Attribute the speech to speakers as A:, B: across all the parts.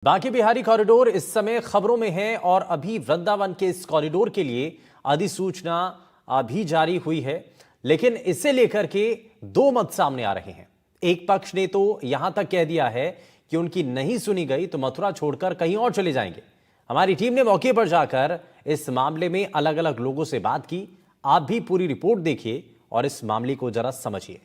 A: Banke Bihari corridor इस समय खबरों में है और अभी वृंदावन के इस कॉरिडोर के लिए अधिसूचना अभी जारी हुई है, लेकिन इसे लेकर के दो मत सामने आ रहे हैं। एक पक्ष ने तो यहां तक कह दिया है कि उनकी नहीं सुनी गई तो मथुरा छोड़कर कहीं और चले जाएंगे। हमारी टीम ने मौके पर जाकर इस मामले में अलग अलग लोगों से बात की। आप भी पूरी रिपोर्ट देखिए और इस मामले को जरा समझिए।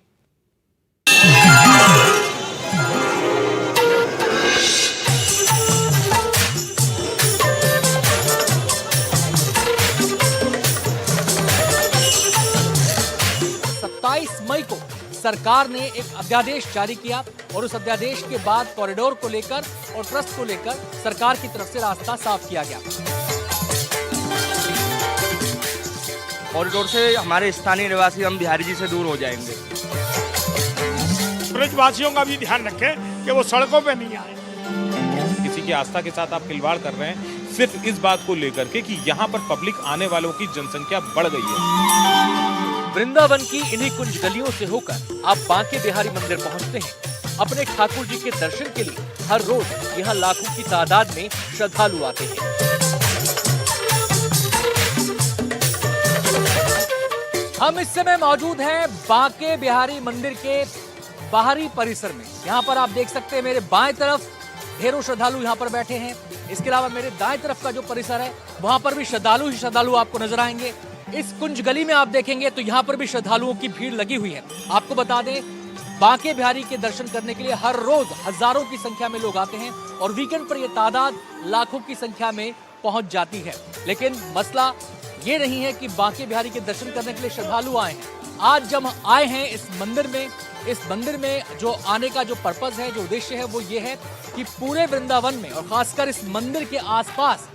B: मई को सरकार ने एक अध्यादेश जारी किया और उस अध्यादेश के बाद कॉरिडोर को लेकर और ट्रस्ट को लेकर सरकार की तरफ से रास्ता साफ किया गया।
C: कॉरिडोर से हमारे स्थानीय निवासी हम बिहारी जी से दूर हो जाएंगे।
D: ब्रजवासियों का भी ध्यान रखें कि वो सड़कों पे नहीं आए।
E: किसी की आस्था के साथ आप खिलवाड़ कर रहे हैं सिर्फ इस बात को लेकर के कि यहाँ पर पब्लिक आने वालों की जनसंख्या बढ़ गई है।
B: वृंदावन की इन्हीं कुंज गलियों से होकर आप बांके बिहारी मंदिर पहुंचते हैं। अपने ठाकुर जी के दर्शन के लिए हर रोज यहाँ लाखों की तादाद में श्रद्धालु आते हैं। हम इस समय मौजूद हैं बांके बिहारी मंदिर के बाहरी परिसर में। यहाँ पर आप देख सकते हैं मेरे बाएं तरफ ढेरों श्रद्धालु यहाँ पर बैठे हैं। इसके अलावा मेरे दाएं तरफ का जो परिसर है वहां पर भी श्रद्धालु ही श्रद्धालु आपको नजर आएंगे। इस कुंज गली में आप देखेंगे तो यहाँ पर भी श्रद्धालुओं की भीड़ लगी हुई है। आपको बता दें बांके बिहारी के दर्शन करने के लिए हर रोज हजारों की संख्या में लोग आते हैं और वीकेंड पर यह तादाद लाखों की संख्या में पहुंच जाती है। लेकिन मसला ये नहीं है कि बांके बिहारी के दर्शन करने के लिए श्रद्धालु आए हैं। आज जब आए हैं इस मंदिर में जो आने का जो पर्पज है, जो उद्देश्य है, वो ये है कि पूरे वृंदावन में और खासकर इस मंदिर के आसपास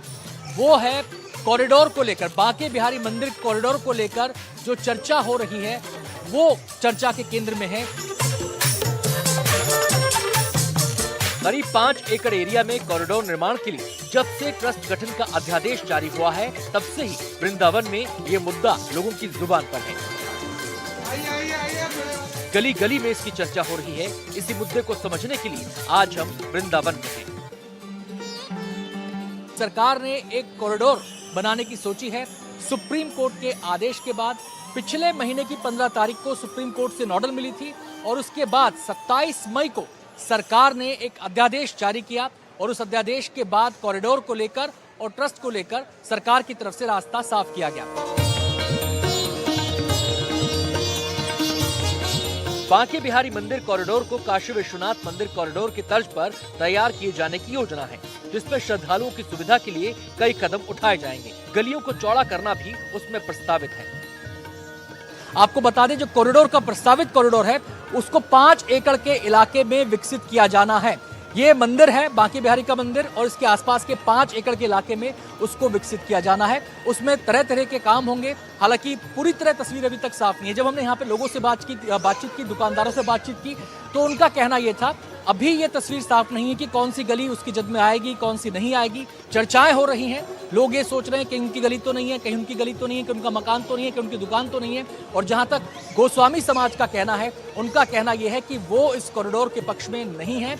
B: वो है कॉरिडोर को लेकर, बांके बिहारी मंदिर कॉरिडोर को लेकर जो चर्चा हो रही है वो चर्चा के केंद्र में है। करीब 5 एकड़ एरिया में कॉरिडोर निर्माण के लिए जब से ट्रस्ट गठन का अध्यादेश जारी हुआ है तब से ही वृंदावन में ये मुद्दा लोगों की जुबान पर है। गली गली में इसकी चर्चा हो रही है। इसी मुद्दे को समझने के लिए आज हम वृंदावन में हैं। सरकार ने एक कॉरिडोर बनाने की सोची है। सुप्रीम कोर्ट के आदेश के बाद पिछले महीने की 15 तारीख को सुप्रीम कोर्ट से नोटिस मिली थी और उसके बाद 27 मई को सरकार ने एक अध्यादेश जारी किया और उस अध्यादेश के बाद कॉरिडोर को लेकर और ट्रस्ट को लेकर सरकार की तरफ से रास्ता साफ किया गया। बांके बिहारी मंदिर कॉरिडोर को काशी विश्वनाथ मंदिर कॉरिडोर की तर्ज पर तैयार किए जाने की योजना है, जिसमें श्रद्धालुओं की सुविधा के लिए कई कदम उठाए जाएंगे। गलियों को चौड़ा करना भी उसमें प्रस्तावित है। आपको बता दें जो कॉरिडोर का प्रस्तावित कॉरिडोर है उसको 5 एकड़ के इलाके में विकसित किया जाना है। ये मंदिर है बांके बिहारी का मंदिर और इसके आसपास के 5 एकड़ के इलाके में उसको विकसित किया जाना है। उसमें तरह तरह के काम होंगे। हालांकि पूरी तरह तस्वीर अभी तक साफ नहीं है। जब हमने यहाँ पे लोगों से बातचीत की, दुकानदारों से बातचीत की, तो उनका कहना यह था अभी ये तस्वीर साफ नहीं है कि कौन सी गली उसकी जद में आएगी, कौन सी नहीं आएगी। चर्चाएं हो रही हैं। लोग ये सोच रहे हैं कि उनकी गली तो नहीं है, कहीं उनकी गली तो नहीं है, कि उनका मकान तो नहीं है, कि उनकी दुकान तो नहीं है। और जहां तक गोस्वामी समाज का कहना है, उनका कहना यह है कि वो इस कॉरिडोर के पक्ष में नहीं है।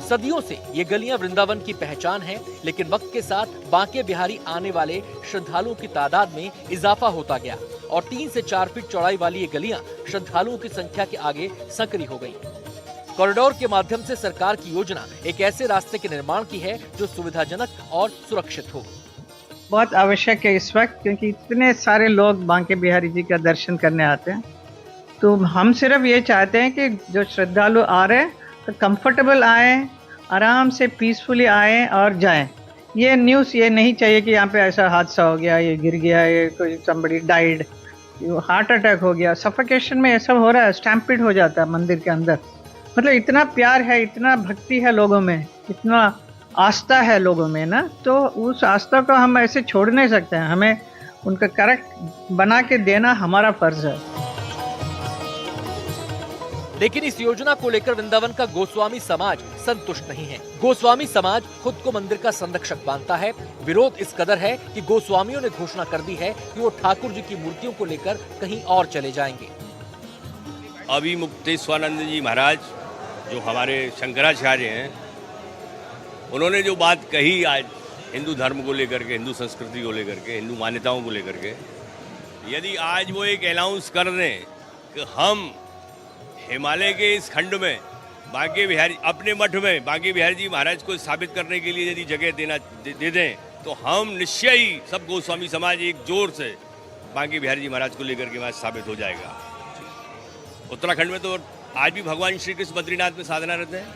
B: सदियों से ये गलियां वृंदावन की पहचान है, लेकिन वक्त के साथ बांके बिहारी आने वाले श्रद्धालुओं की तादाद में इजाफा होता गया और 3 से 4 फीट चौड़ाई वाली ये गलियां श्रद्धालुओं की संख्या के आगे संकरी हो गई। कॉरिडोर के माध्यम से सरकार की योजना एक ऐसे रास्ते के निर्माण की है जो सुविधाजनक और सुरक्षित हो।
F: बहुत आवश्यक है इस वक्त, क्योंकि इतने सारे लोग बांके बिहारी जी का दर्शन करने आते हैं। तो हम सिर्फ ये चाहते हैं कि जो श्रद्धालु आ रहे हैं तो कंफर्टेबल आए, आराम से पीसफुली आए और जाएं। ये न्यूज़ ये नहीं चाहिए कि यहाँ पे ऐसा हादसा हो गया, ये गिर गया, ये कोई somebody डाइड, हार्ट अटैक हो गया, सफोकेशन में ऐसा हो रहा है, स्टैम्पिड हो जाता है मंदिर के अंदर। मतलब इतना प्यार है, इतना भक्ति है लोगों में, इतना आस्था है लोगों में ना, तो उस आस्था को हम ऐसे छोड़ नहीं सकते हैं। हमें उनका करेक्ट बना के देना हमारा फर्ज है।
B: लेकिन इस योजना को लेकर वृंदावन का गोस्वामी समाज संतुष्ट नहीं है। गोस्वामी समाज खुद को मंदिर का संरक्षक मानता है। विरोध इस कदर है कि गोस्वामियों ने घोषणा कर दी है कि वो ठाकुर जी की मूर्तियों को लेकर कहीं और चले जाएंगे।
G: अभिमुक्तेश्वरानंद जी महाराज जो हमारे शंकराचार्य हैं, उन्होंने जो बात कही आज हिंदू धर्म को लेकर के, हिंदू संस्कृति को लेकर के, हिंदू मान्यताओं को लेकर के, यदि आज वो एक अनाउंस कर दें कि हम हिमालय के इस खंड में बांके बिहारी अपने मठ में बांके बिहारी जी महाराज को स्थापित करने के लिए यदि जगह दे दें, तो हम निश्चय ही सब गोस्वामी समाज एक जोर से बांके बिहारी जी महाराज को लेकर के वहाँ स्थापित हो जाएगा। उत्तराखंड में तो आज भी भगवान श्री कृष्ण बद्रीनाथ में साधना रहते हैं,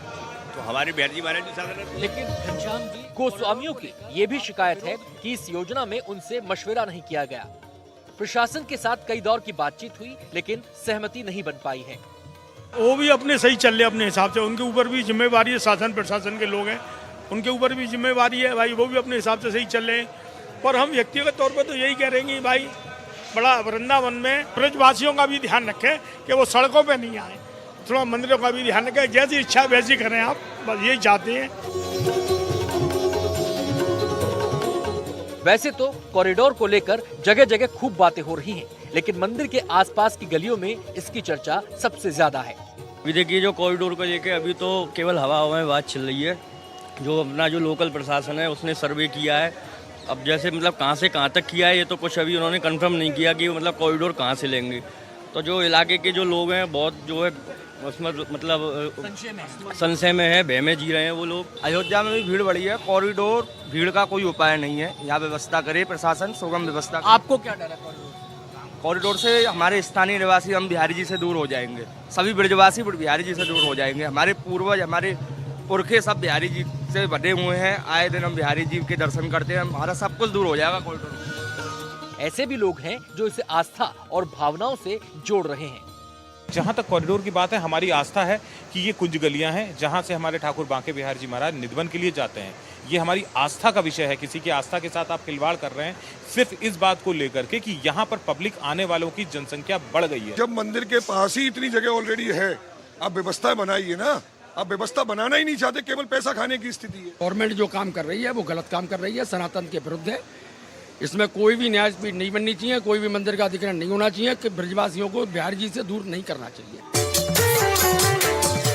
G: तो हमारे बिहारी जी महाराज भी साधना रहते हैं।
B: लेकिन घनश्याम जी, गोस्वामियों की ये भी शिकायत है कि इस योजना में उनसे मशवरा नहीं किया गया। प्रशासन के साथ कई दौर की बातचीत हुई, लेकिन सहमति नहीं बन पाई है।
D: वो भी अपने सही चल रहे अपने हिसाब से, उनके ऊपर भी जिम्मेवारी है, शासन प्रशासन के लोग हैं, उनके ऊपर भी जिम्मेवारी है भाई, वो भी अपने हिसाब से सही चल रहे हैं। पर हम व्यक्तिगत तौर पर तो यही कह रहे हैं कि भाई बड़ा वृंदावन में ब्रजवासियों का भी ध्यान रखें कि वो सड़कों पे नहीं आए, थोड़ा मंदिरों का भी ध्यान रखें, जैसी इच्छा वैसी करें आप, बस यही चाहते हैं।
B: वैसे तो कॉरिडोर को लेकर जगह जगह खूब बातें हो रही हैं, लेकिन मंदिर के आसपास की गलियों में इसकी चर्चा सबसे ज्यादा है।
C: अभी देखिए, जो कॉरिडोर को लेके अभी तो केवल हवा में बात चल रही है। जो अपना जो लोकल प्रशासन है उसने सर्वे किया है, अब जैसे मतलब कहाँ से कहाँ तक किया है ये तो कुछ अभी उन्होंने कंफर्म नहीं किया कि मतलब कॉरिडोर कहाँ से लेंगे। तो जो इलाके के जो लोग हैं बहुत जो है उसमें मतलब संशय में है, भय में जी रहे हैं वो लोग।
H: अयोध्या में भी भीड़ बढ़ी है, कॉरिडोर भीड़ का कोई उपाय नहीं है, यहाँ व्यवस्था करे प्रशासन, सुगम व्यवस्था।
B: आपको क्या डर है
H: कॉरिडोर से? हमारे स्थानीय निवासी हम बिहारी जी से दूर हो जाएंगे, सभी ब्रजवासी बिहारी जी से दूर हो जाएंगे। हमारे पूर्वज, हमारे पुरखे सब बिहारी जी से बने हुए हैं, आए दिन हम बिहारी जी के दर्शन करते हैं, हमारा सब कुछ दूर हो जाएगा कॉरिडोर।
B: ऐसे भी लोग हैं जो इसे आस्था और भावनाओं से जोड़ रहे हैं।
E: जहाँ तक कॉरिडोर की बात है, हमारी आस्था है कि ये कुंज गलियां हैं जहाँ से हमारे ठाकुर बांके बिहारी जी महाराज निधवन के लिए जाते हैं। ये हमारी आस्था का विषय है, किसी की आस्था के साथ आप खिलवाड़ कर रहे हैं सिर्फ इस बात को लेकर के कि यहाँ पर पब्लिक आने वालों की जनसंख्या बढ़ गई है।
I: जब मंदिर के पास ही इतनी जगह ऑलरेडी है, आप व्यवस्था बनाइए ना। आप व्यवस्था बनाना ही नहीं चाहते, केवल पैसा खाने की स्थिति है।
J: गवर्नमेंट जो काम कर रही है वो गलत काम कर रही है, सनातन के विरुद्ध है। इसमें कोई भी न्यायपीठ नहीं बननी चाहिए, कोई भी मंदिर का अधिग्रहण नहीं होना चाहिए, कि ब्रजवासियों को बिहारी जी से दूर नहीं करना चाहिए।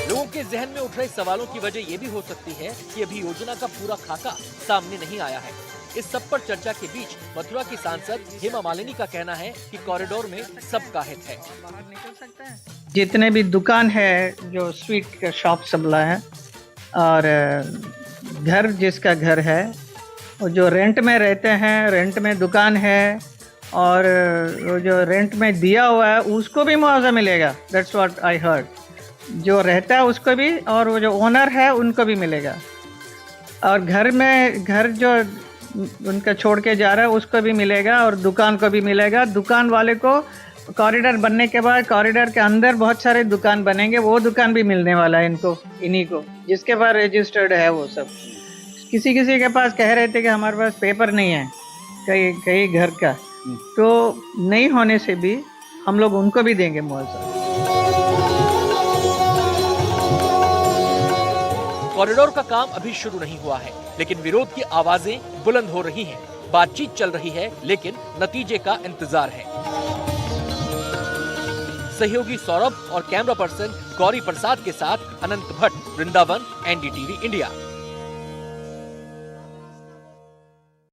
B: लोगों के जहन में उठ रहे सवालों की वजह ये भी हो सकती है कि अभी योजना का पूरा खाका सामने नहीं आया है। इस सब पर चर्चा के बीच मथुरा की सांसद हेमा मालिनी का कहना है कि कॉरिडोर में सबका हित है।
F: जितने भी दुकान है, जो स्वीट का शॉप सबला है, और घर जिसका घर है, और जो रेंट में रहते हैं, रेंट में दुकान है, और वो जो रेंट में दिया हुआ है उसको भी मुआवजा मिलेगा। That's what I heard. जो रहता है उसको भी, और वो जो ओनर है उनको भी मिलेगा। और घर जो उनका छोड़ के जा रहा है उसको भी मिलेगा, और दुकान को भी मिलेगा। दुकान वाले को कॉरिडोर बनने के बाद कॉरिडोर के अंदर बहुत सारे दुकान बनेंगे, वो दुकान भी मिलने वाला है इनको, इन्हीं को, जिसके पास रजिस्टर्ड है वो सब। किसी के पास कह रहे थे कि हमारे पास पेपर नहीं है कई घर का, तो नहीं होने से भी हम लोग उनको भी देंगे मुआवजा।
B: कॉरिडोर का काम अभी शुरू नहीं हुआ है, लेकिन विरोध की आवाजें बुलंद हो रही हैं। बातचीत चल रही है, लेकिन नतीजे का इंतजार है। सहयोगी सौरभ और कैमरा पर्सन गौरी प्रसाद के साथ अनंत भट्ट, वृंदावन, NDTV इंडिया।